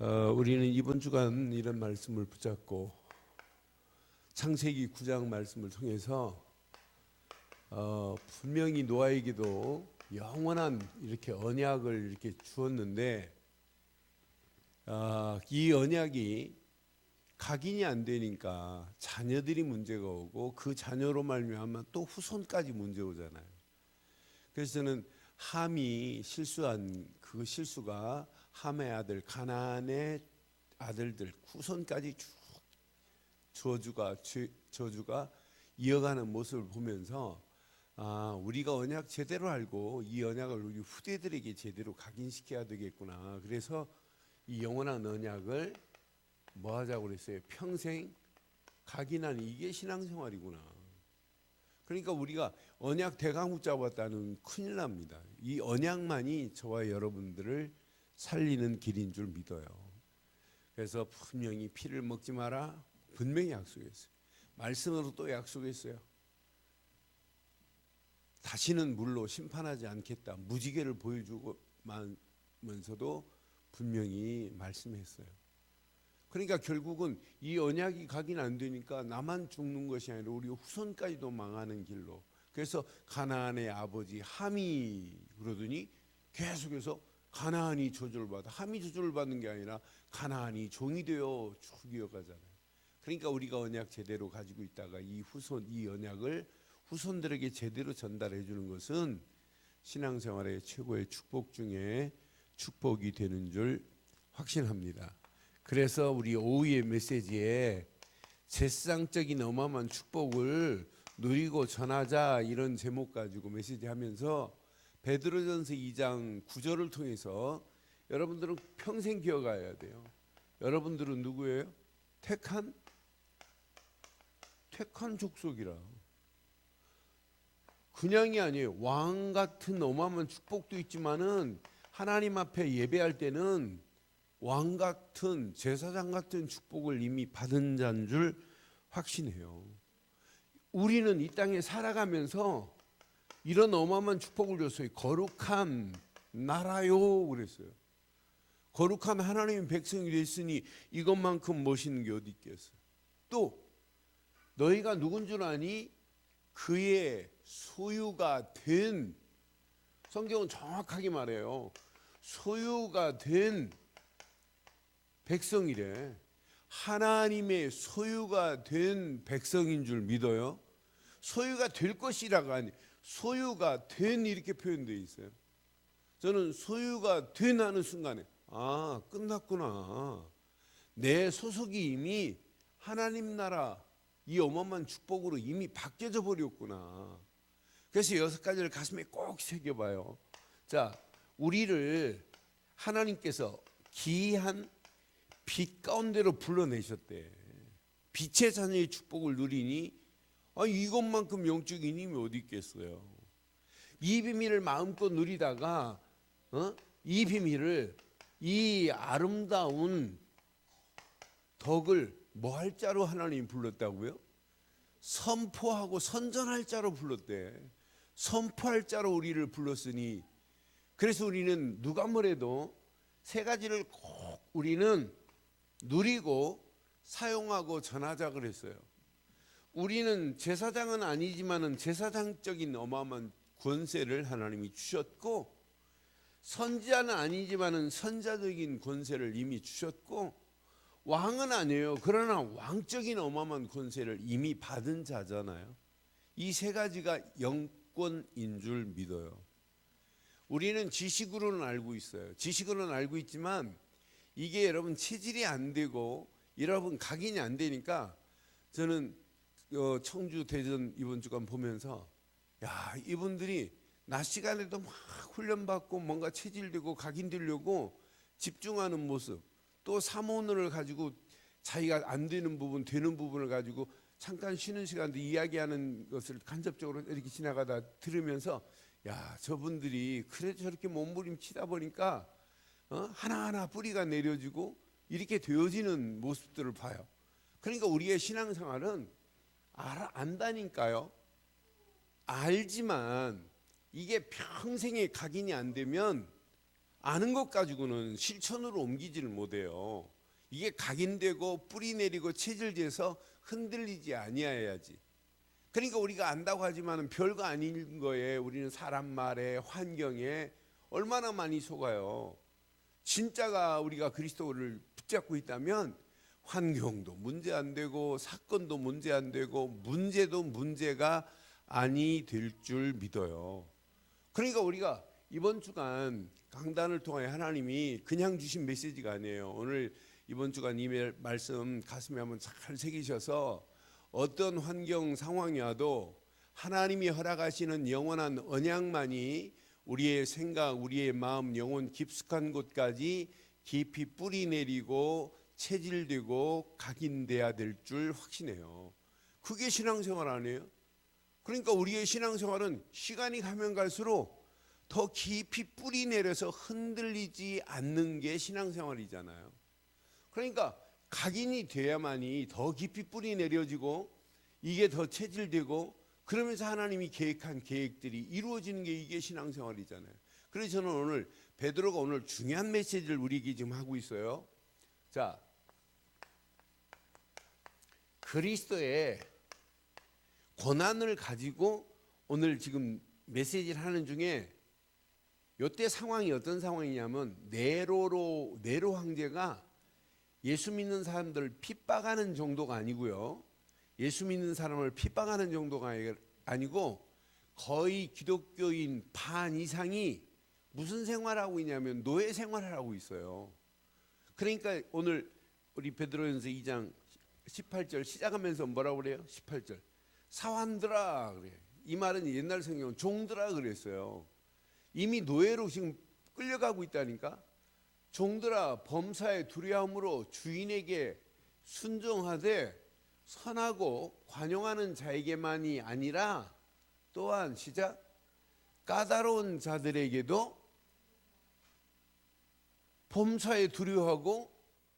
우리는 이번 주간 이런 말씀을 붙잡고 창세기 9장 말씀을 통해서 분명히 노아에게도 영원한 이렇게 언약을 이렇게 주었는데 이 언약이 각인이 안 되니까 자녀들이 문제가 오고 그 자녀로 말미암아 또 후손까지 문제 오잖아요. 그래서 저는 함이 실수한 그 실수가 함의 아들 가나안의 아들들 후손까지 쭉 저주가 이어가는 모습을 보면서 우리가 언약 제대로 알고 이 언약을 우리 후대들에게 제대로 각인시켜야 되겠구나. 그래서 이 영원한 언약을 뭐 하자고 그랬어요? 평생 각인하는 이게 신앙생활이구나. 그러니까 우리가 언약 대강국 잡았다는 큰일 납니다. 이 언약만이 저와 여러분들을 살리는 길인 줄 믿어요. 그래서 분명히 피를 먹지 마라 분명히 약속했어요. 말씀으로 또 약속했어요. 다시는 물로 심판하지 않겠다. 무지개를 보여주면서도 분명히 말씀했어요. 그러니까 결국은 이 언약이 각인 안 되니까 나만 죽는 것이 아니라 우리 후손까지도 망하는 길로. 그래서 가나안의 아버지 함이 그러더니 계속해서 가나안이 저주를 받아. 함이 저주를 받는 게 아니라 가나안이 종이 되어 쭉 이어가잖아요. 그러니까 우리가 언약 제대로 가지고 있다가 이 언약을 후손들에게 제대로 전달해 주는 것은 신앙생활의 최고의 축복 중에 축복이 되는 줄 확신합니다. 그래서 우리 오후의 메시지에 세상적인 어마어마한 축복을 누리고 전하자 이런 제목 가지고 메시지하면서 베드로전서 2장 9절을 통해서 여러분들은 평생 기억해야 돼요. 여러분들은 누구예요? 택한 족속이라. 그냥이 아니에요. 왕 같은 어마어마한 축복도 있지만은 하나님 앞에 예배할 때는 왕 같은 제사장 같은 축복을 이미 받은 자인 줄 확신해요. 우리는 이 땅에 살아가면서 이런 어마어마한 축복을 줬어요. 거룩한 나라요 그랬어요. 거룩한 하나님의 백성이 됐으니 이것만큼 멋있는 게 어디 있겠어요. 또 너희가 누군 줄 아니? 그의 소유가 된, 성경은 정확하게 말해요. 소유가 된 백성이래. 하나님의 소유가 된 백성인 줄 믿어요. 소유가 될 것이라가 아니 소유가 된 이렇게 표현되어 있어요. 저는 소유가 된 하는 순간에 끝났구나. 내 소속이 이미 하나님 나라 이 어마어마한 축복으로 이미 바뀌어져 버렸구나. 그래서 6가지를 가슴에 꼭 새겨봐요. 자, 우리를 하나님께서 기이한 빛 가운데로 불러내셨대. 빛의 자녀의 축복을 누리니 이것만큼 영적인 힘이 어디 있겠어요. 이 비밀을 마음껏 누리다가 이 비밀을 이 아름다운 덕을 뭐 할 자로 하나님이 불렀다고요? 선포하고 선전할 자로 불렀대. 선포할 자로 우리를 불렀으니 그래서 우리는 누가 뭐래도 3가지를 꼭 우리는 누리고 사용하고 전하자 그랬어요. 우리는 제사장은 아니지만은 제사장적인 어마어마한 권세를 하나님이 주셨고 선지자는 아니지만은 선자적인 권세를 이미 주셨고 왕은 아니에요. 그러나 왕적인 어마어마한 권세를 이미 받은 자잖아요. 이 3가지가 영권인 줄 믿어요. 우리는 지식으로는 알고 있어요. 지식으로는 알고 있지만 이게 여러분 체질이 안 되고 여러분 각인이 안 되니까 저는 청주 대전 이번 주간 보면서 이분들이 낮 시간에도 막 훈련받고 뭔가 체질되고 각인되려고 집중하는 모습, 또 사모론을 가지고 자기가 안 되는 부분 되는 부분을 가지고 잠깐 쉬는 시간도 이야기하는 것을 간접적으로 이렇게 지나가다 들으면서 저분들이 그래 저렇게 몸부림치다 보니까 하나하나 뿌리가 내려지고 이렇게 되어지는 모습들을 봐요. 그러니까 우리의 신앙생활은 안다니까요. 알지만 이게 평생에 각인이 안 되면 아는 것 가지고는 실천으로 옮기지를 못해요. 이게 각인되고 뿌리 내리고 체질돼서 흔들리지 아니하여야지. 그러니까 우리가 안다고 하지만 별거 아닌 거에 우리는 사람 말에 환경에 얼마나 많이 속아요. 진짜가 우리가 그리스도를 붙잡고 있다면 환경도 문제 안 되고 사건도 문제 안 되고 문제도 문제가 아니 될 줄 믿어요. 그러니까 우리가 이번 주간 강단을 통해 하나님이 그냥 주신 메시지가 아니에요. 오늘 이번 주간 이 말씀 가슴에 한번 잘 새기셔서 어떤 환경 상황이 와도 하나님이 허락하시는 영원한 언약만이 우리의 생각, 우리의 마음, 영혼 깊숙한 곳까지 깊이 뿌리 내리고 체질되고 각인돼야 될 줄 확신해요. 그게 신앙생활 아니에요? 그러니까 우리의 신앙생활은 시간이 가면 갈수록 더 깊이 뿌리 내려서 흔들리지 않는 게 신앙생활이잖아요. 그러니까 각인이 돼야만이 더 깊이 뿌리 내려지고 이게 더 체질되고 그러면서 하나님이 계획한 계획들이 이루어지는 게 이게 신앙생활이잖아요. 그래서 저는 오늘 베드로가 오늘 중요한 메시지를 우리에게 지금 하고 있어요. 자, 그리스도의 고난을 가지고 오늘 지금 메시지를 하는 중에 이때 상황이 어떤 상황이냐면 네로 황제가 예수 믿는 사람들을 핍박하는 정도가 아니고요. 예수 믿는 사람을 핍박하는 정도가 아니고 거의 기독교인 반 이상이 무슨 생활하고 있냐면 노예 생활을 하고 있어요. 그러니까 오늘 우리 베드로전서 2장 18절 시작하면서 뭐라고 그래요? 18절 사환들아 그래. 이 말은 옛날 성경은 종들아 그랬어요. 이미 노예로 지금 끌려가고 있다니까. 종들아 범사에 두려움으로 주인에게 순종하되 선하고 관용하는 자에게만이 아니라 또한 시작 까다로운 자들에게도 범사에 두려워하고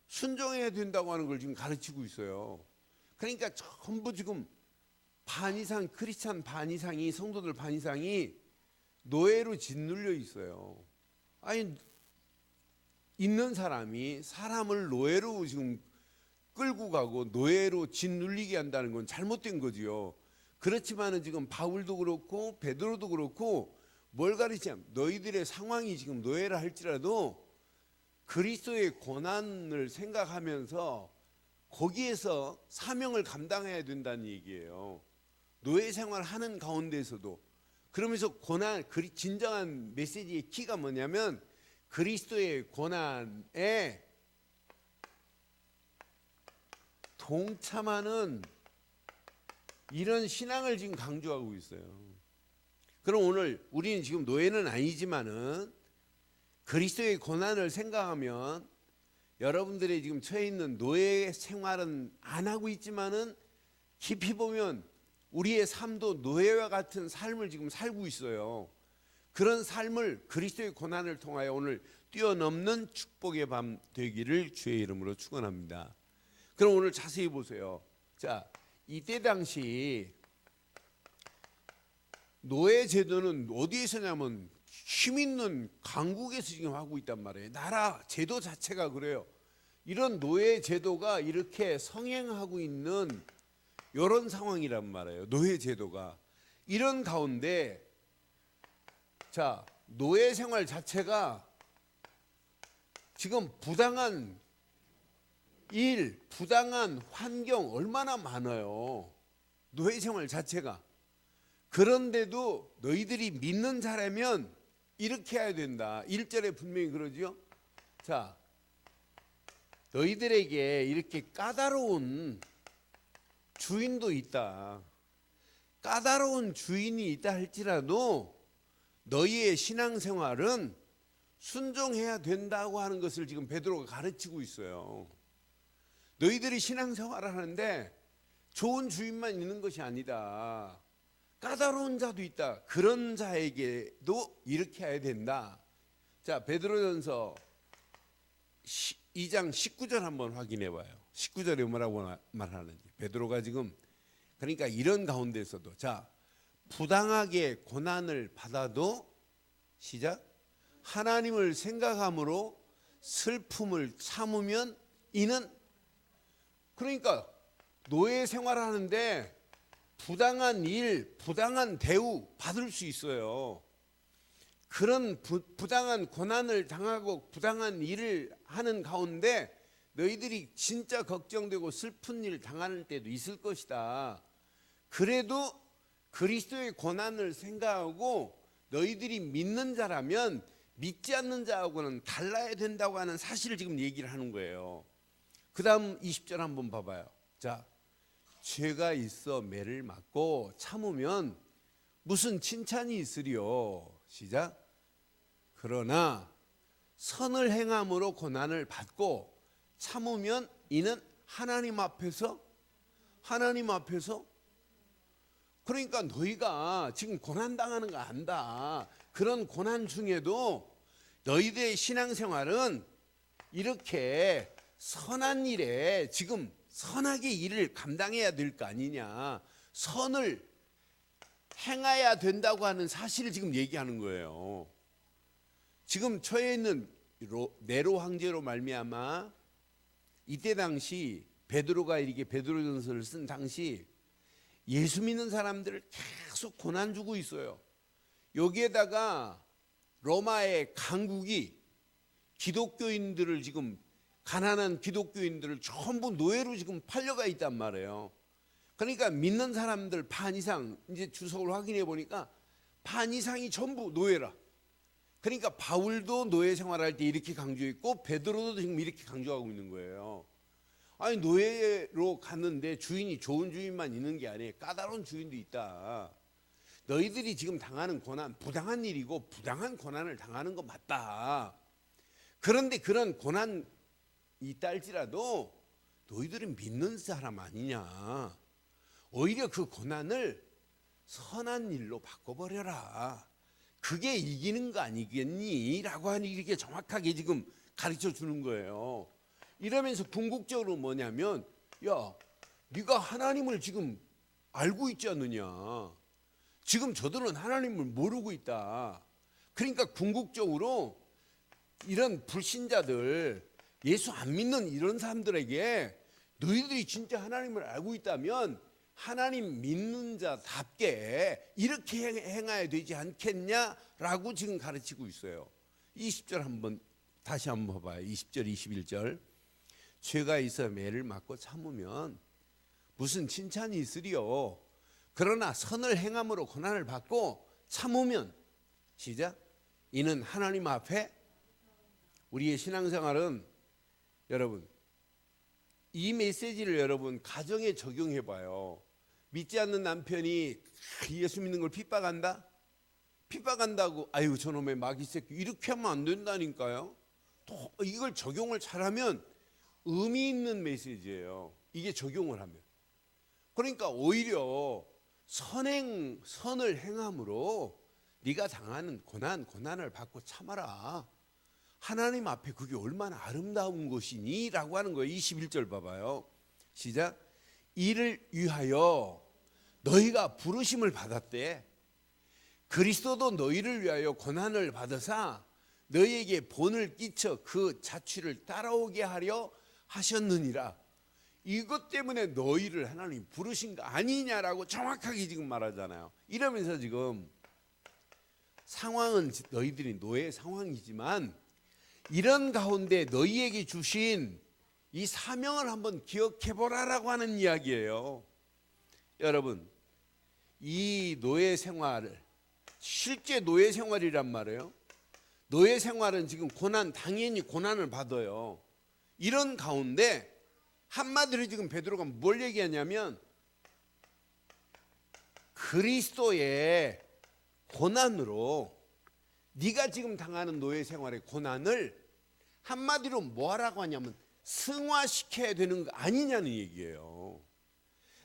순종해야 된다고 하는 걸 지금 가르치고 있어요. 그러니까 전부 지금 반 이상 크리스찬 반 이상이 성도들 반 이상이 노예로 짓눌려 있어요. 아니 있는 사람이 사람을 노예로 지금 끌고 가고 노예로 짓눌리게 한다는 건 잘못된 거지요. 그렇지만은 지금 바울도 그렇고 베드로도 그렇고 뭘 가르치냐면 너희들의 상황이 지금 노예라 할지라도 그리스도의 고난을 생각하면서 거기에서 사명을 감당해야 된다는 얘기예요. 노예 생활하는 가운데서도 그러면서 고난 진정한 메시지의 키가 뭐냐면 그리스도의 고난에 동참하는 이런 신앙을 지금 강조하고 있어요. 그럼 오늘 우리는 지금 노예는 아니지만은 그리스도의 고난을 생각하면 여러분들이 지금 처해 있는 노예 생활은 안 하고 있지만은 깊이 보면 우리의 삶도 노예와 같은 삶을 지금 살고 있어요. 그런 삶을 그리스도의 고난을 통하여 오늘 뛰어넘는 축복의 밤 되기를 주의 이름으로 축원합니다. 그럼 오늘 자세히 보세요. 자, 이때 당시 노예 제도는 어디에서냐면 힘 있는 강국에서 지금 하고 있단 말이에요. 나라 제도 자체가 그래요. 이런 노예 제도가 이렇게 성행하고 있는 이런 상황이란 말이에요. 노예 제도가 이런 가운데 자 노예 생활 자체가 지금 부당한 일, 부당한 환경 얼마나 많아요. 노예 생활 자체가. 그런데도 너희들이 믿는 자라면 이렇게 해야 된다. 1절에 분명히 그러죠. 자, 너희들에게 이렇게 까다로운 주인도 있다. 까다로운 주인이 있다 할지라도 너희의 신앙생활은 순종해야 된다고 하는 것을 지금 베드로가 가르치고 있어요. 너희들이 신앙생활을 하는데 좋은 주인만 있는 것이 아니다. 까다로운 자도 있다. 그런 자에게도 이렇게 해야 된다. 자, 베드로전서 2장 19절 한번 확인해 봐요. 19절에 뭐라고 말하는지. 베드로가 지금 그러니까 이런 가운데서도 자, 부당하게 고난을 받아도 시작 하나님을 생각함으로 슬픔을 참으면 이는, 그러니까 노예 생활하는데 부당한 일, 부당한 대우 받을 수 있어요. 그런 부당한 고난을 당하고 부당한 일을 하는 가운데 너희들이 진짜 걱정되고 슬픈 일 당하는 때도 있을 것이다. 그래도 그리스도의 고난을 생각하고 너희들이 믿는 자라면 믿지 않는 자하고는 달라야 된다고 하는 사실을 지금 얘기를 하는 거예요. 그 다음 20절 한번 봐봐요. 자, 죄가 있어 매를 맞고 참으면 무슨 칭찬이 있으리요. 시작. 그러나 선을 행함으로 고난을 받고 참으면 이는 하나님 앞에서, 그러니까 너희가 지금 고난당하는 거 안다. 그런 고난 중에도 너희들의 신앙생활은 이렇게 선한 일에 지금 선하게 일을 감당해야 될 거 아니냐, 선을 행해야 된다고 하는 사실을 지금 얘기하는 거예요. 지금 처해 있는 네로 황제로 말미암아 이때 당시 베드로가 이렇게 베드로전서를 쓴 당시 예수 믿는 사람들을 계속 고난 주고 있어요. 여기에다가 로마의 강국이 기독교인들을 지금, 가난한 기독교인들을 전부 노예로 지금 팔려가 있단 말이에요. 그러니까 믿는 사람들 반 이상, 이제 주석을 확인해 보니까 반 이상이 전부 노예라. 그러니까 바울도 노예 생활할 때 이렇게 강조했고 베드로도 지금 이렇게 강조하고 있는 거예요. 아니, 노예로 갔는데 주인이 좋은 주인만 있는 게 아니에요. 까다로운 주인도 있다. 너희들이 지금 당하는 고난 부당한 일이고 부당한 고난을 당하는 거 맞다. 그런데 그런 고난이 있달지라도 너희들은 믿는 사람 아니냐. 오히려 그 고난을 선한 일로 바꿔버려라. 그게 이기는 거 아니겠니? 라고 하니 이렇게 정확하게 지금 가르쳐 주는 거예요. 이러면서 궁극적으로 뭐냐면, 야, 네가 하나님을 지금 알고 있지 않느냐. 지금 저들은 하나님을 모르고 있다. 그러니까 궁극적으로 이런 불신자들, 예수 안 믿는 이런 사람들에게 너희들이 진짜 하나님을 알고 있다면 하나님 믿는 자답게 이렇게 행해야 되지 않겠냐라고 지금 가르치고 있어요. 20절 한번 다시 한번 봐봐요. 20절 21절. 죄가 있어 매를 맞고 참으면 무슨 칭찬이 있으리요. 그러나 선을 행함으로 고난을 받고 참으면, 시작, 이는 하나님 앞에, 우리의 신앙생활은 여러분 이 메시지를 여러분 가정에 적용해 봐요. 믿지 않는 남편이 예수 믿는 걸 핍박한다? 핍박한다고 아유 저놈의 마귀 새끼 이렇게 하면 안 된다니까요. 또 이걸 적용을 잘하면 의미 있는 메시지예요. 이게 적용을 하면. 그러니까 오히려 선을 행함으로 네가 당하는 고난을 받고 참아라. 하나님 앞에 그게 얼마나 아름다운 것이니? 라고 하는 거예요. 21절 봐봐요. 시작. 이를 위하여 너희가 부르심을 받았대. 그리스도도 너희를 위하여 고난을 받으사 너희에게 본을 끼쳐 그 자취를 따라오게 하려 하셨느니라. 이것 때문에 너희를 하나님 부르신 거 아니냐라고 정확하게 지금 말하잖아요. 이러면서 지금 상황은 너희들이 노예 상황이지만 이런 가운데 너희에게 주신 이 사명을 한번 기억해 보라라고 하는 이야기예요. 여러분, 이 노예 생활을 실제 노예 생활이란 말이에요. 노예 생활은 지금 당연히 고난을 받아요. 이런 가운데 한마디로 지금 베드로가 뭘 얘기하냐면 그리스도의 고난으로 네가 지금 당하는 노예 생활의 고난을 한마디로 뭐 하라고 하냐면 승화시켜야 되는 거 아니냐는 얘기예요.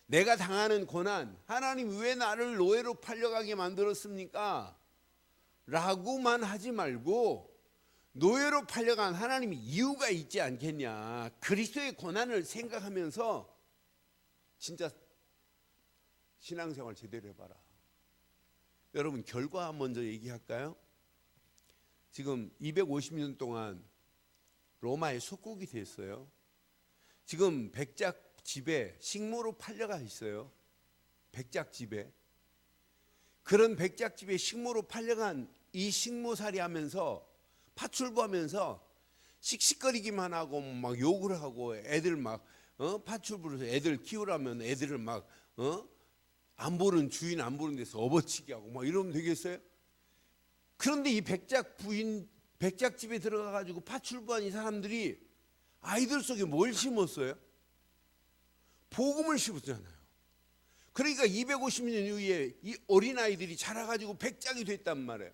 내가 당하는 고난, 하나님 왜 나를 노예로 팔려가게 만들었습니까? 라고만 하지 말고 노예로 팔려간 하나님이 이유가 있지 않겠냐. 그리스도의 고난을 생각하면서 진짜 신앙생활 제대로 해봐라. 여러분 결과 먼저 얘기할까요? 지금 250년 동안 로마의 속국이 됐어요. 지금 백작집에 식모로 팔려가 있어요. 백작집에. 그런 백작집에 식모로 팔려간 이 식모살이 하면서 파출부하면서 씩씩거리기만 하고 막 욕을 하고 애들 막 파출부로서 애들 키우라면 애들을 막 안 보는 주인 안 보는 데서 업어치게 하고 막 이러면 되겠어요? 그런데 이 백작집에 들어가 가지고 파출부한 이 사람들이 아이들 속에 뭘 심었어요? 복음을 심었잖아요. 그러니까 250년 이후에 이 어린아이들이 자라가지고 백작이 됐단 말이에요.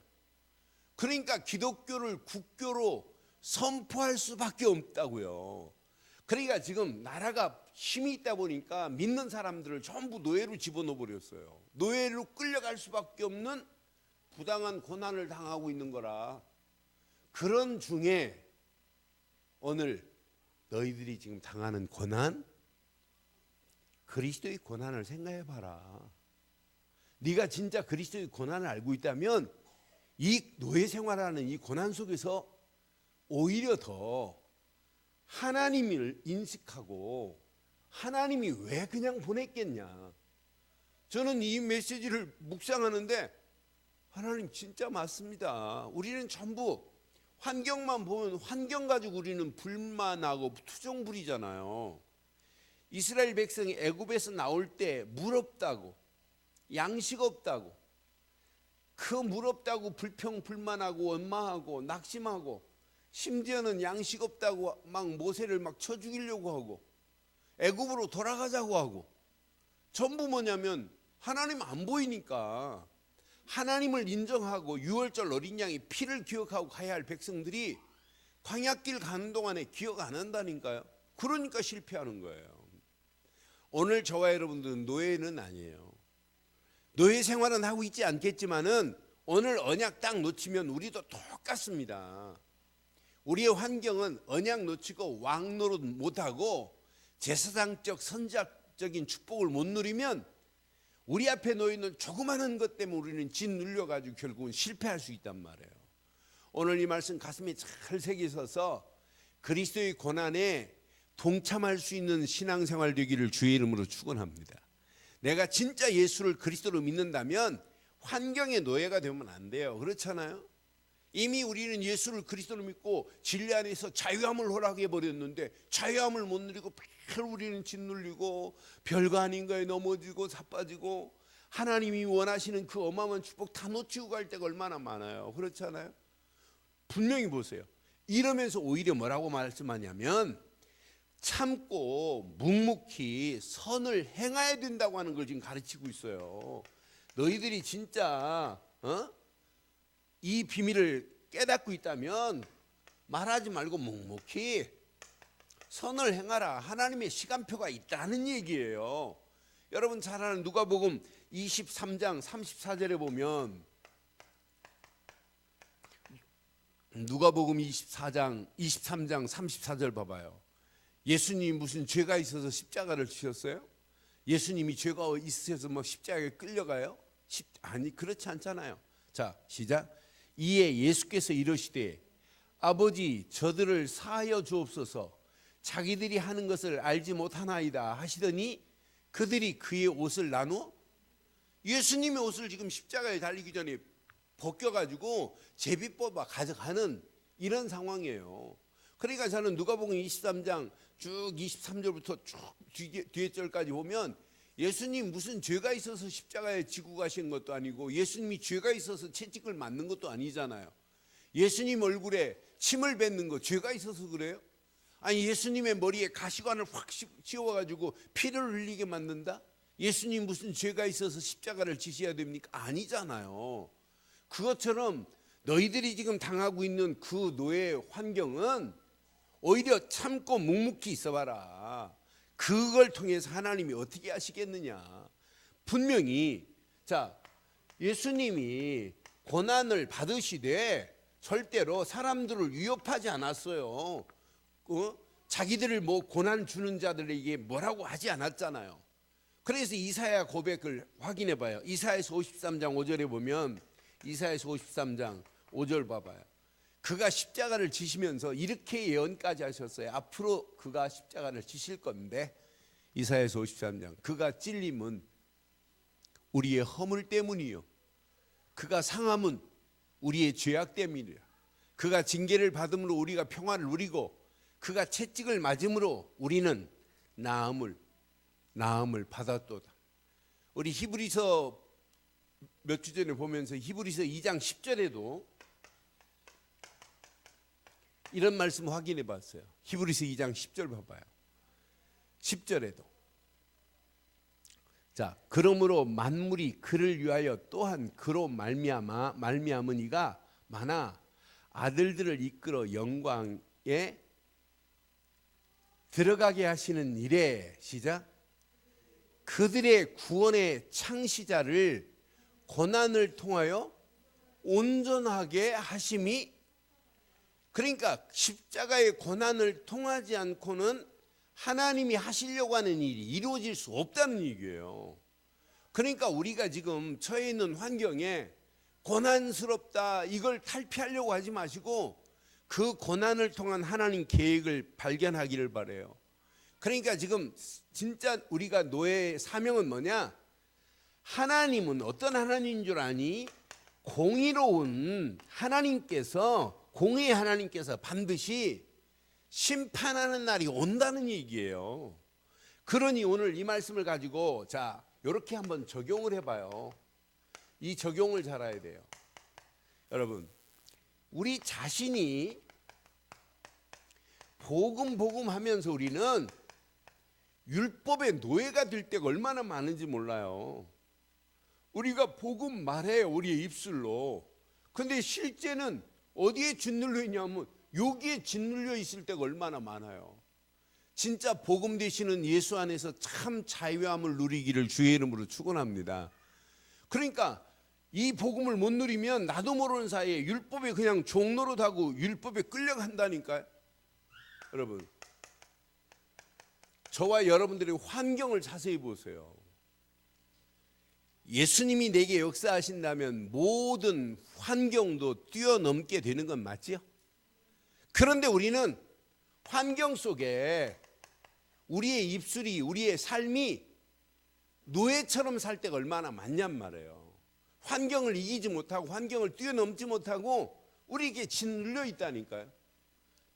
그러니까 기독교를 국교로 선포할 수밖에 없다고요. 그러니까 지금 나라가 힘이 있다 보니까 믿는 사람들을 전부 노예로 집어넣어 버렸어요. 노예로 끌려갈 수밖에 없는 부당한 고난을 당하고 있는 거라. 그런 중에 오늘 너희들이 지금 당하는 고난, 그리스도의 고난을 생각해 봐라. 네가 진짜 그리스도의 고난을 알고 있다면 이 노예 생활하는 이 고난 속에서 오히려 더 하나님을 인식하고 하나님이 왜 그냥 보냈겠냐. 저는 이 메시지를 묵상하는데 하나님 진짜 맞습니다. 우리는 전부 환경만 보면 환경 가지고 우리는 불만하고 투정 부리잖아요. 이스라엘 백성이 애굽에서 나올 때 물 없다고, 양식 없다고, 그 물 없다고 불평불만하고 원망하고 낙심하고, 심지어는 양식 없다고 막 모세를 막 쳐 죽이려고 하고 애굽으로 돌아가자고 하고, 전부 뭐냐면 하나님 안 보이니까 하나님을 인정하고 유월절 어린 양의 피를 기억하고 가야 할 백성들이 광야길 가는 동안에 기억 안 한다니까요. 그러니까 실패하는 거예요. 오늘 저와 여러분들은 노예는 아니에요. 노예 생활은 하고 있지 않겠지만은 오늘 언약 딱 놓치면 우리도 똑같습니다. 우리의 환경은 언약 놓치고 왕 노릇 못하고 제사장적 선자적인 축복을 못 누리면 우리 앞에 놓이는 조그마한 것 때문에 우리는 짓눌려가지고 결국은 실패할 수 있단 말이에요. 오늘 이 말씀 가슴에 잘 새기셔서 그리스도의 고난에 동참할 수 있는 신앙생활 되기를 주의 이름으로 축원합니다. 내가 진짜 예수를 그리스도로 믿는다면 환경의 노예가 되면 안 돼요. 그렇잖아요? 이미 우리는 예수를 그리스도로 믿고 진리 안에서 자유함을 허락해 버렸는데 자유함을 못 누리고 매일 우리는 짓눌리고 별거 아닌 거에 넘어지고 자빠지고 하나님이 원하시는 그 어마어마한 축복 다 놓치고 갈 때가 얼마나 많아요. 그렇잖아요? 분명히 보세요. 이러면서 오히려 뭐라고 말씀하냐면 참고 묵묵히 선을 행해야 된다고 하는 걸 지금 가르치고 있어요. 너희들이 진짜 이 비밀을 깨닫고 있다면 말하지 말고 묵묵히 선을 행하라. 하나님의 시간표가 있다는 얘기예요. 여러분 잘 아는 누가복음 23장 34절에 보면 누가복음 23장 34절 봐봐요. 예수님이 무슨 죄가 있어서 십자가를 지셨어요? 예수님이 죄가 있으셔서 뭐 십자가에 끌려가요? 아니 그렇지 않잖아요. 자 시작. 이에 예수께서 이르시되 아버지 저들을 사하여 주옵소서 자기들이 하는 것을 알지 못하나이다 하시더니 그들이 그의 옷을 나누어 예수님의 옷을 지금 십자가에 달리기 전에 벗겨가지고 제비 뽑아 가져가는 이런 상황이에요. 그러니까 저는 누가복음 23장 쭉 23절부터 쭉 뒤에 절까지 보면 예수님 무슨 죄가 있어서 십자가에 지고 가신 것도 아니고 예수님이 죄가 있어서 채찍을 맞는 것도 아니잖아요. 예수님 얼굴에 침을 뱉는 거 죄가 있어서 그래요? 아니 예수님의 머리에 가시관을 확 씌워가지고 피를 흘리게 만든다? 예수님 무슨 죄가 있어서 십자가를 지셔야 됩니까? 아니잖아요. 그것처럼 너희들이 지금 당하고 있는 그 노예 환경은 오히려 참고 묵묵히 있어봐라. 그걸 통해서 하나님이 어떻게 하시겠느냐. 분명히 자 예수님이 고난을 받으시되 절대로 사람들을 위협하지 않았어요. 자기들을 뭐 고난 주는 자들에게 뭐라고 하지 않았잖아요. 그래서 이사야 고백을 확인해 봐요. 이사야서 53장 5절에 보면 이사야서 53장 5절 봐봐요. 그가 십자가를 지시면서 이렇게 예언까지 하셨어요. 앞으로 그가 십자가를 지실 건데, 이사야서 53장, 그가 찔림은 우리의 허물 때문이요, 그가 상함은 우리의 죄악 때문이라. 그가 징계를 받음으로 우리가 평화를 누리고, 그가 채찍을 맞음으로 우리는 나음을 받았도다. 우리 히브리서 몇 주 전에 보면서 히브리서 2장 10절에도 이런 말씀 확인해 봤어요. 히브리서 2장 10절 봐봐요. 10절에도 자, 그러므로 만물이 그를 위하여 또한 그로 말미암은 이가 많아 아들들을 이끌어 영광에 들어가게 하시는 일에, 시작, 그들의 구원의 창시자를 고난을 통하여 온전하게 하심이. 그러니까 십자가의 고난을 통하지 않고는 하나님이 하시려고 하는 일이 이루어질 수 없다는 얘기예요. 그러니까 우리가 지금 처해 있는 환경에 고난스럽다, 이걸 탈피하려고 하지 마시고 그 고난을 통한 하나님 계획을 발견하기를 바라요. 그러니까 지금 진짜 우리가 노예의 사명은 뭐냐? 하나님은 어떤 하나님인 줄 아니? 공의로운 하나님께서, 공의의 하나님께서 반드시 심판하는 날이 온다는 얘기예요. 그러니 오늘 이 말씀을 가지고 자, 이렇게 한번 적용을 해봐요. 이 적용을 잘 알아야 돼요. 여러분, 우리 자신이 복음 하면서 우리는 율법의 노예가 될 때가 얼마나 많은지 몰라요. 우리가 복음 말해요, 우리의 입술로. 근데 실제는 어디에 짓눌려 있냐면 여기에 짓눌려 있을 때가 얼마나 많아요. 진짜 복음 되시는 예수 안에서 참 자유함을 누리기를 주의 이름으로 축원합니다. 그러니까 이 복음을 못 누리면 나도 모르는 사이에 율법에 그냥 종노릇하고 율법에 끌려간다니까요. 여러분, 저와 여러분들의 환경을 자세히 보세요. 예수님이 내게 역사하신다면 모든 환경도 뛰어넘게 되는 건 맞지요? 그런데 우리는 환경 속에 우리의 입술이, 우리의 삶이 노예처럼 살 때가 얼마나 많냔 말이에요. 환경을 이기지 못하고 환경을 뛰어넘지 못하고 우리에게 짓눌려 있다니까요.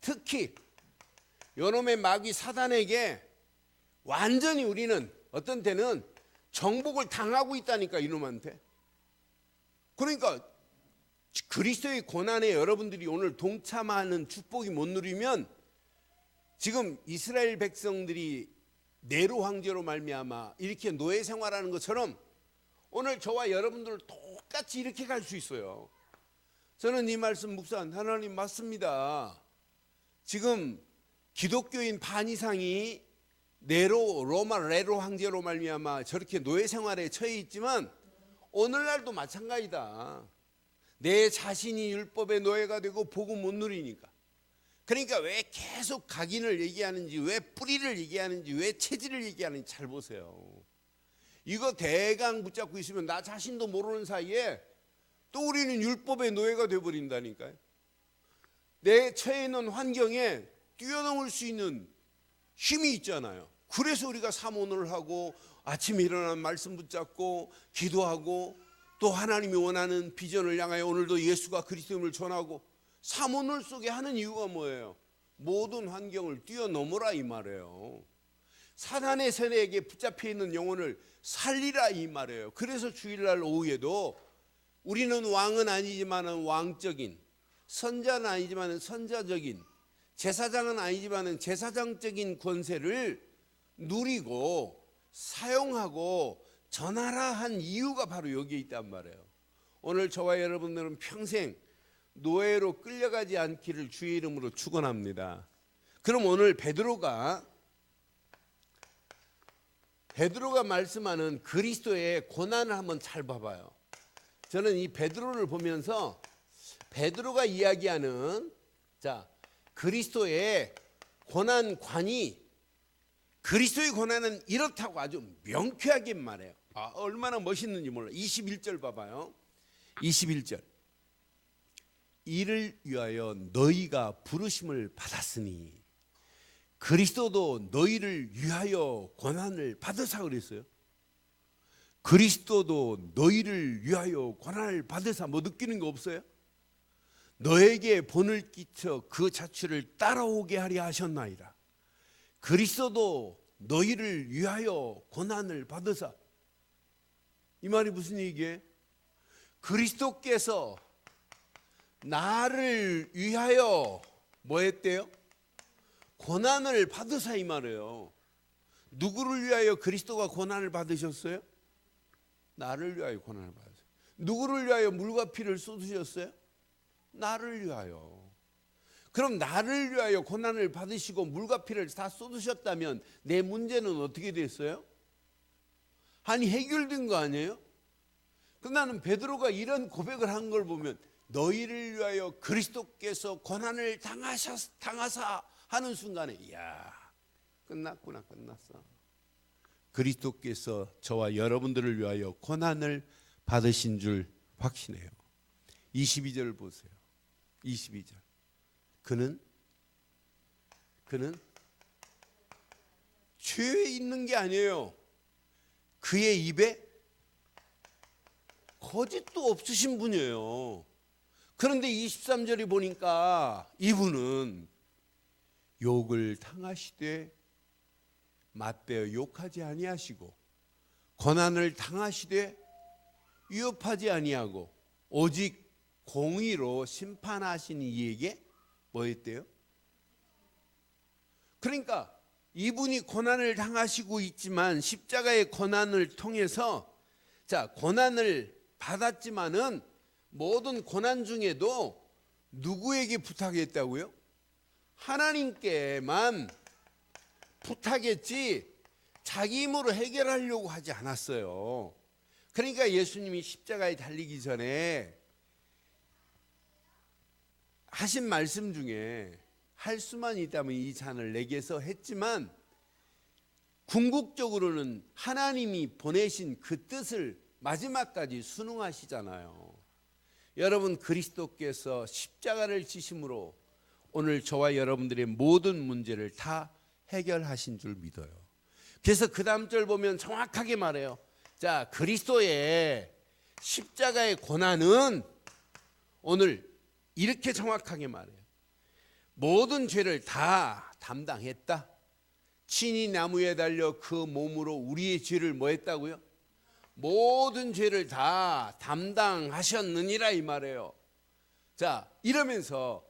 특히 요놈의 마귀 사단에게 완전히 우리는 어떤 때는 정복을 당하고 있다니까, 이놈한테. 그러니까 그리스도의 고난에 여러분들이 오늘 동참하는 축복이 못 누리면 지금 이스라엘 백성들이 네로 황제로 말미암아 이렇게 노예 생활하는 것처럼 오늘 저와 여러분들 똑같이 이렇게 갈 수 있어요. 저는 이 말씀 묵상, 하나님 맞습니다. 지금 기독교인 반 이상이 로마 네로 황제로 말미암아 저렇게 노예 생활에 처해 있지만 오늘날도 마찬가지다. 내 자신이 율법의 노예가 되고 복음 못 누리니까. 그러니까 왜 계속 각인을 얘기하는지, 왜 뿌리를 얘기하는지, 왜 체질을 얘기하는지 잘 보세요. 이거 대강 붙잡고 있으면 나 자신도 모르는 사이에 또 우리는 율법의 노예가 되어버린다니까요. 내 처해 있는 환경에 뛰어넘을 수 있는 힘이 있잖아요. 그래서 우리가 사모를 하고 아침에 일어나면 말씀 붙잡고 기도하고 또 하나님이 원하는 비전을 향하여 오늘도 예수가 그리스도임을 전하고 사모를 속에 하는 이유가 뭐예요? 모든 환경을 뛰어넘으라 이 말이에요. 사단의 세력에게 붙잡혀 있는 영혼을 살리라 이 말이에요. 그래서 주일날 오후에도 우리는 왕은 아니지만은 왕적인, 선자는 아니지만은 선자적인, 제사장은 아니지만은 제사장적인 권세를 누리고 사용하고 전하라 한 이유가 바로 여기에 있단 말이에요. 오늘 저와 여러분들은 평생 노예로 끌려가지 않기를 주의 이름으로 축원합니다. 그럼 오늘 베드로가 말씀하는 그리스도의 고난을 한번 잘 봐봐요. 저는 이 베드로를 보면서 베드로가 이야기하는 그리스도의 고난관이, 그리스도의 고난은 이렇다고 아주 명쾌하게 말해요. 얼마나 멋있는지 몰라. 21절 봐봐요. 21절. 이를 위하여 너희가 부르심을 받았으니 그리스도도 너희를 위하여 고난을 받으사 그랬어요. 그리스도도 너희를 위하여 고난을 받으사 뭐 느끼는 거 없어요? 너에게 본을 끼쳐 그 자취를 따라오게 하려 하셨나이다. 그리스도도 너희를 위하여 고난을 받으사. 이 말이 무슨 얘기예요? 그리스도께서 나를 위하여 뭐 했대요? 고난을 받으사 이 말이에요. 누구를 위하여 그리스도가 고난을 받으셨어요? 나를 위하여 고난을 받으셨어요. 누구를 위하여 물과 피를 쏟으셨어요? 나를 위하여. 그럼 나를 위하여 고난을 받으시고 물과 피를 다 쏟으셨다면 내 문제는 어떻게 됐어요? 아니 해결된 거 아니에요? 나는 베드로가 이런 고백을 한 걸 보면 너희를 위하여 그리스도께서 고난을 당하사 하는 순간에 이야 끝났구나 끝났어. 그리스도께서 저와 여러분들을 위하여 고난을 받으신 줄 확신해요. 22절 보세요. 22절. 그는 죄에 있는 게 아니에요. 그의 입에 거짓도 없으신 분이에요. 그런데 23절이 보니까 이분은 욕을 당하시되 맞대어 욕하지 아니하시고 고난을 당하시되 위협하지 아니하고 오직 공의로 심판하신 이에게 뭐 했대요? 그러니까 이분이 고난을 당하시고 있지만 십자가의 고난을 통해서 자 고난을 받았지만은 모든 고난 중에도 누구에게 부탁했다고요? 하나님께만 부탁했지 자기 힘으로 해결하려고 하지 않았어요. 그러니까 예수님이 십자가에 달리기 전에 하신 말씀 중에 할 수만 있다면 이 잔을 내게서 했지만 궁극적으로는 하나님이 보내신 그 뜻을 마지막까지 순응하시잖아요. 여러분 그리스도께서 십자가를 지심으로 오늘 저와 여러분들의 모든 문제를 다 해결하신 줄 믿어요. 그래서 그 다음 절 보면 정확하게 말해요. 자 그리스도의 십자가의 고난은 오늘 이렇게 정확하게 말해요. 모든 죄를 다 담당했다. 친히 나무에 달려 그 몸으로 우리의 죄를 뭐 했다고요? 모든 죄를 다 담당하셨느니라 이 말이에요. 자 이러면서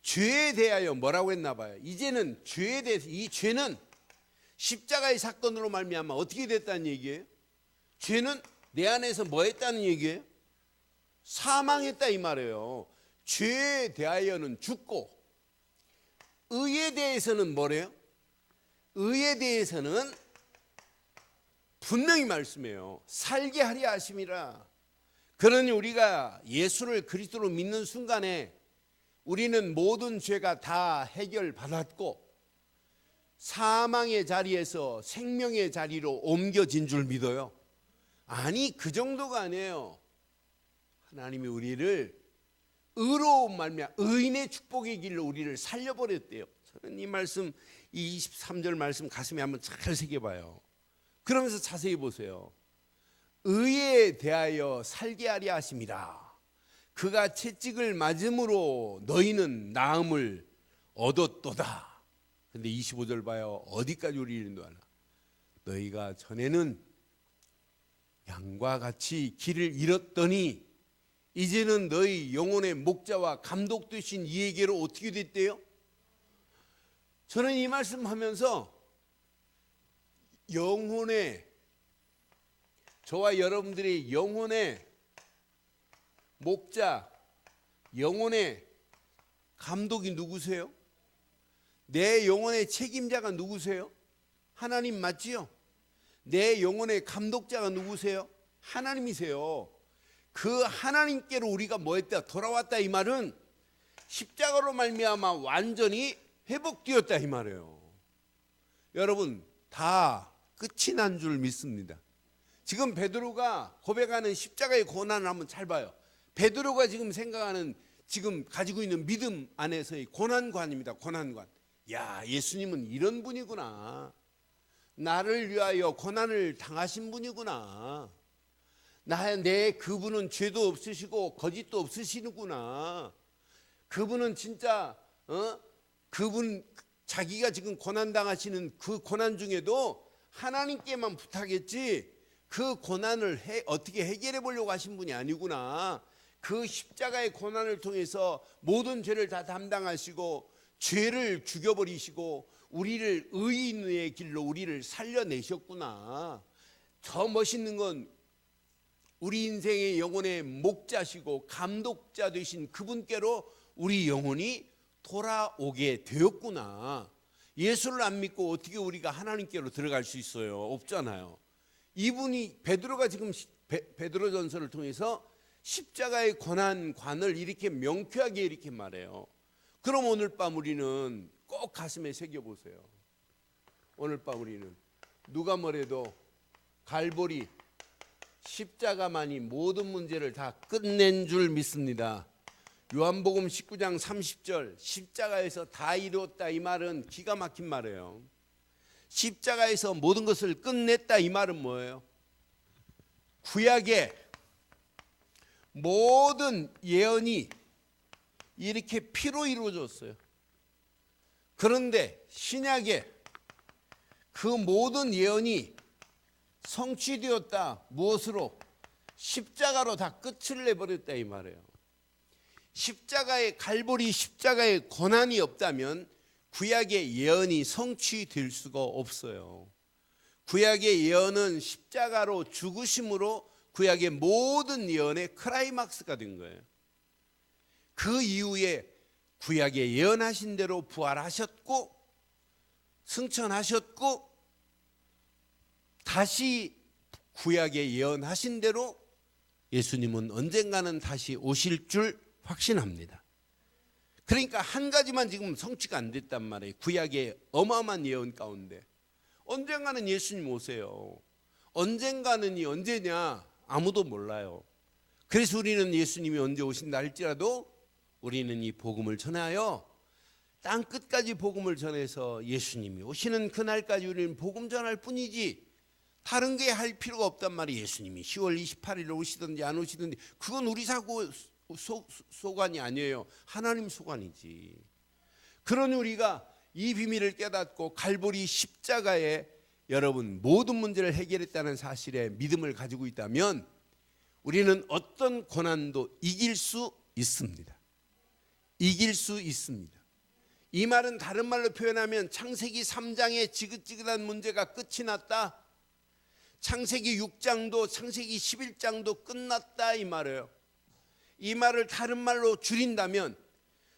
죄에 대하여 뭐라고 했나 봐요. 이제는 죄에 대해서 이 죄는 십자가의 사건으로 말미암아 어떻게 됐다는 얘기예요? 죄는 내 안에서 뭐 했다는 얘기예요? 사망했다 이 말이에요. 죄에 대하여는 죽고 의에 대해서는 뭐래요? 의에 대해서는 분명히 말씀해요. 살게 하려 하심이라. 그러니 우리가 예수를 그리스도로 믿는 순간에 우리는 모든 죄가 다 해결받았고 사망의 자리에서 생명의 자리로 옮겨진 줄 믿어요. 아니 그 정도가 아니에요. 하나님이 우리를 의로운 말미암아 의인의 축복의 길로 우리를 살려버렸대요. 저는 이 말씀 이 23절 말씀 가슴에 한번 잘 새겨봐요. 그러면서 자세히 보세요. 의에 대하여 살게 하려 하심이라. 그가 채찍을 맞음으로 너희는 나음을 얻었도다. 근데 25절 봐요. 어디까지 우리를 인도하나. 너희가 전에는 양과 같이 길을 잃었더니 이제는 너희 영혼의 목자와 감독 되신 이에게로 어떻게 됐대요? 저는 이 말씀하면서 영혼의 저와 여러분들의 영혼의 목자, 영혼의 감독이 누구세요? 내 영혼의 책임자가 누구세요? 하나님 맞지요? 내 영혼의 감독자가 누구세요? 하나님이세요. 그 하나님께로 우리가 뭐 했다? 돌아왔다 이 말은 십자가로 말미암아 완전히 회복되었다 이 말이에요. 여러분 다 끝이 난 줄 믿습니다. 지금 베드로가 고백하는 십자가의 고난을 한번 잘 봐요. 베드로가 지금 생각하는 지금 가지고 있는 믿음 안에서의 고난관입니다. 고난관. 야, 예수님은 이런 분이구나. 나를 위하여 고난을 당하신 분이구나. 내 그분은 죄도 없으시고 거짓도 없으시는구나. 그분은 진짜 그분 자기가 지금 고난 당하시는 그 고난 중에도 하나님께만 부탁했지 그 고난을 어떻게 해결해 보려고 하신 분이 아니구나. 그 십자가의 고난을 통해서 모든 죄를 다 담당하시고 죄를 죽여버리시고 우리를 의인의 길로 우리를 살려내셨구나. 더 멋있는 건 우리 인생의 영혼의 목자시고 감독자 되신 그분께로 우리 영혼이 돌아오게 되었구나. 예수를 안 믿고 어떻게 우리가 하나님께로 들어갈 수 있어요? 없잖아요. 이분이 베드로가 지금 베드로전서를 통해서 십자가의 고난관을 이렇게 명쾌하게 이렇게 말해요. 그럼 오늘 밤 우리는 꼭 가슴에 새겨보세요. 오늘 밤 우리는 누가 뭐래도 갈보리 십자가만이 모든 문제를 다 끝낸 줄 믿습니다. 요한복음 19장 30절 십자가에서 다 이루었다 이 말은 기가 막힌 말이에요. 십자가에서 모든 것을 끝냈다 이 말은 뭐예요? 구약의 모든 예언이 이렇게 피로 이루어졌어요. 그런데 신약에 그 모든 예언이 성취되었다. 무엇으로? 십자가로 다 끝을 내버렸다 이 말이에요. 십자가의 갈보리 십자가의 고난이 없다면 구약의 예언이 성취될 수가 없어요. 구약의 예언은 십자가로 죽으심으로 구약의 모든 예언의 클라이막스가 된 거예요. 그 이후에 구약에 예언하신 대로 부활하셨고 승천하셨고 다시 구약에 예언하신 대로 예수님은 언젠가는 다시 오실 줄 확신합니다. 그러니까 한 가지만 지금 성취가 안 됐단 말이에요. 구약의 어마어마한 예언 가운데 언젠가는 예수님 오세요. 언젠가는이 언제냐 아무도 몰라요. 그래서 우리는 예수님이 언제 오신다 할지라도 우리는 이 복음을 전하여 땅 끝까지 복음을 전해서 예수님이 오시는 그날까지 우리는 복음 전할 뿐이지 다른 게 할 필요가 없단 말이에요. 예수님이 10월 28일에 오시든지 안 오시든지 그건 우리 소관이 아니에요. 하나님 소관이지. 그러니 우리가 이 비밀을 깨닫고 갈보리 십자가에 여러분 모든 문제를 해결했다는 사실에 믿음을 가지고 있다면 우리는 어떤 고난도 이길 수 있습니다. 이길 수 있습니다. 이 말은 다른 말로 표현하면 창세기 3장의 지긋지긋한 문제가 끝이 났다. 창세기 6장도 창세기 11장도 끝났다 이 말이에요. 이 말을 다른 말로 줄인다면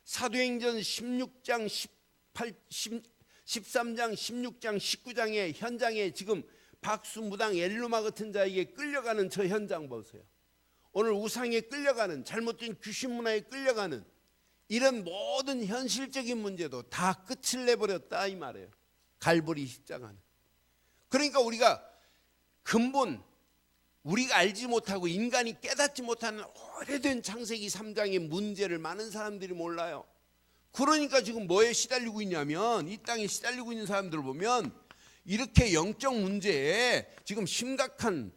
사도행전 16장 13장 16장 19장의 현장에 지금 박수무당 엘루마 같은 자에게 끌려가는 저 현장 보세요. 오늘 우상에 끌려가는 잘못된 귀신 문화에 끌려가는 이런 모든 현실적인 문제도 다 끝을 내버렸다 이 말이에요. 갈보리 십자가는. 그러니까 우리가 근본 우리가 알지 못하고 인간이 깨닫지 못하는 오래된 창세기 3장의 문제를 많은 사람들이 몰라요. 그러니까 지금 뭐에 시달리고 있냐면 이 땅에 시달리고 있는 사람들을 보면 이렇게 영적 문제에 지금 심각한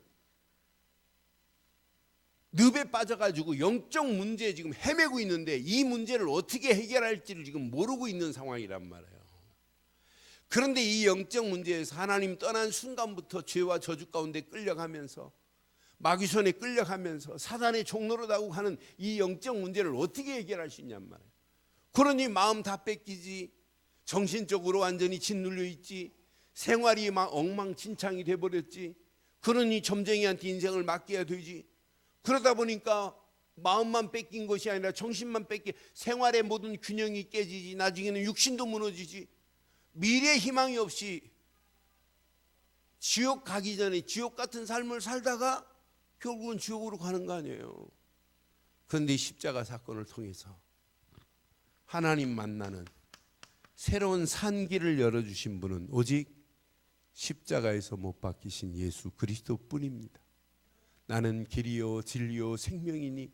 늪에 빠져가지고 영적 문제에 지금 헤매고 있는데 이 문제를 어떻게 해결할지를 지금 모르고 있는 상황이란 말이에요. 그런데 이 영적 문제에서 하나님 떠난 순간부터 죄와 저주 가운데 끌려가면서 마귀 손에 끌려가면서 사단의 종로로 다고 하는 이 영적 문제를 어떻게 해결할 수 있냔 말이에요. 그러니 마음 다 뺏기지, 정신적으로 완전히 짓눌려 있지, 생활이 막 엉망진창이 돼버렸지. 그러니 점쟁이한테 인생을 맡겨야 되지. 그러다 보니까 마음만 뺏긴 것이 아니라 정신만 뺏기, 생활의 모든 균형이 깨지지. 나중에는 육신도 무너지지. 미래 희망이 없이 지옥 가기 전에 지옥 같은 삶을 살다가 결국은 지옥으로 가는 거 아니에요. 그런데 십자가 사건을 통해서 하나님 만나는 새로운 산길을 열어주신 분은 오직 십자가에서 못 박히신 예수 그리스도뿐입니다. 나는 길이요 진리요 생명이니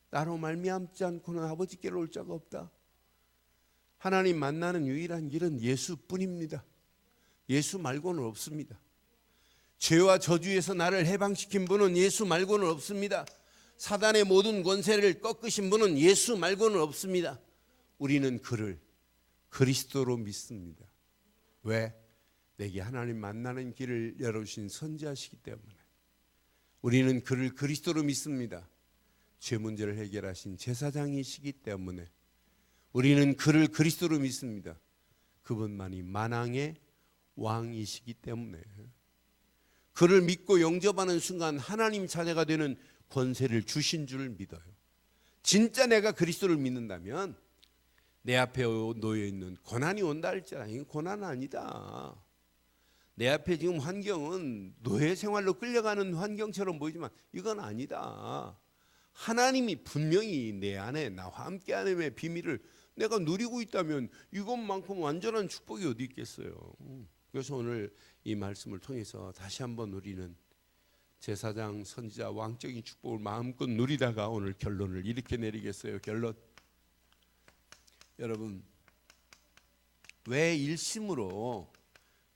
나로 말미암지 않고는 아버지께로 올 자가 없다. 하나님 만나는 유일한 길은 예수뿐입니다. 예수 말고는 없습니다. 죄와 저주에서 나를 해방시킨 분은 예수 말고는 없습니다. 사단의 모든 권세를 꺾으신 분은 예수 말고는 없습니다. 우리는 그를 그리스도로 믿습니다. 왜? 내게 하나님 만나는 길을 열어주신 선지자시기 때문에. 우리는 그를 그리스도로 믿습니다. 죄 문제를 해결하신 제사장이시기 때문에. 우리는 그를 그리스도로 믿습니다. 그분만이 만왕의 왕이시기 때문에. 그를 믿고 영접하는 순간 하나님 자녀가 되는 권세를 주신 줄 믿어요. 진짜 내가 그리스도를 믿는다면 내 앞에 놓여 있는 고난이 온다 할지라도 이건 고난은 아니다. 내 앞에 지금 환경은 노예 생활로 끌려가는 환경처럼 보이지만 이건 아니다. 하나님이 분명히 내 안에 나와 함께 하나님의 비밀을 내가 누리고 있다면 이것만큼 완전한 축복이 어디 있겠어요. 그래서 오늘 이 말씀을 통해서 다시 한번 우리는 제사장, 선지자, 왕적인 축복을 마음껏 누리다가 오늘 결론을 이렇게 내리겠어요. 결론. 여러분, 왜 일심으로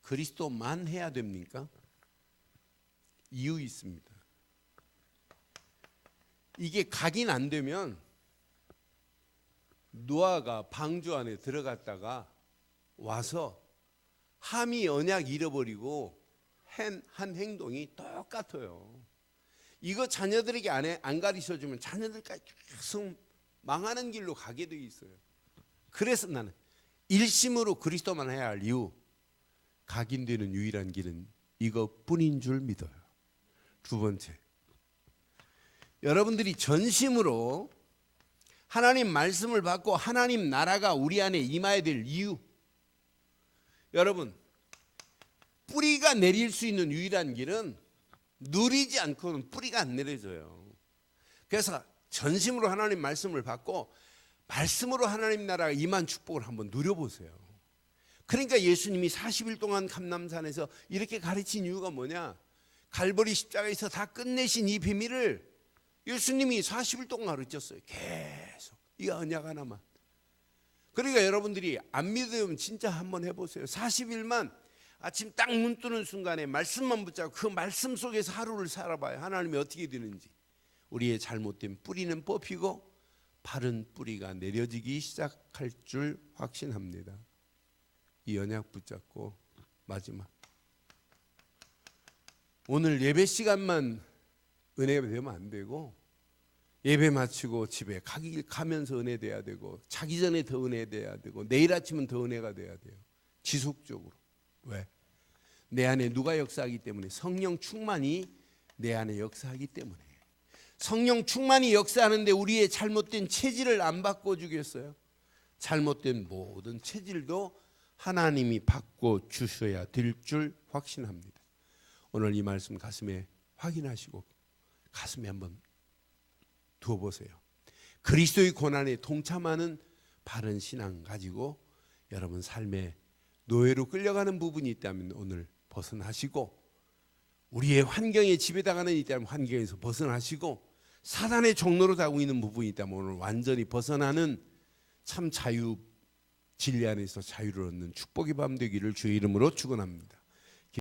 그리스도만 해야 됩니까? 이유 있습니다. 이게 각인 안 되면 노아가 방주 안에 들어갔다가 와서 함이 언약 잃어버리고 한 행동이 똑같아요. 이거 자녀들에게 안 가르쳐주면 자녀들까지 계속 망하는 길로 가게 돼 있어요. 그래서 나는 일심으로 그리스도만 해야 할 이유, 각인되는 유일한 길은 이것뿐인 줄 믿어요. 두 번째, 여러분들이 전심으로 하나님 말씀을 받고 하나님 나라가 우리 안에 임해야 될 이유, 여러분, 뿌리가 내릴 수 있는 유일한 길은 누리지 않고는 뿌리가 안 내려져요. 그래서 전심으로 하나님 말씀을 받고 말씀으로 하나님 나라가 임한 축복을 한번 누려보세요. 그러니까 예수님이 40일 동안 감람산에서 이렇게 가르친 이유가 뭐냐? 갈보리 십자가에서 다 끝내신 이 비밀을 예수님이 40일 동안 가르쳤어요. 계속 이 언약 하나만. 그러니까 여러분들이 안 믿으면 진짜 한번 해보세요. 40일만 아침 딱 눈 뜨는 순간에 말씀만 붙잡고 그 말씀 속에서 하루를 살아봐요. 하나님이 어떻게 되는지. 우리의 잘못된 뿌리는 뽑히고 바른 뿌리가 내려지기 시작할 줄 확신합니다. 이 언약 붙잡고 마지막, 오늘 예배 시간만 은혜가 되면 안 되고 예배 마치고 집에 가면서 은혜 돼야 되고 자기 전에 더 은혜 돼야 되고 내일 아침은 더 은혜가 돼야 돼요. 지속적으로. 왜? 내 안에 누가 역사하기 때문에? 성령 충만이 내 안에 역사하기 때문에. 성령 충만이 역사하는데 우리의 잘못된 체질을 안 바꿔주겠어요? 잘못된 모든 체질도 하나님이 바꿔주셔야 될 줄 확신합니다. 오늘 이 말씀 가슴에 확인하시고 가슴에 한번 두어보세요. 그리스도의 고난에 동참하는 바른 신앙 가지고 여러분 삶에 노예로 끌려가는 부분이 있다면 오늘 벗어나시고, 우리의 환경에 지배당하는 있다면 환경에서 벗어나시고, 사단의 종로로 가고 있는 부분이 있다면 오늘 완전히 벗어나는 참 자유, 진리 안에서 자유를 얻는 축복의 밤 되기를 주의 이름으로 축원합니다.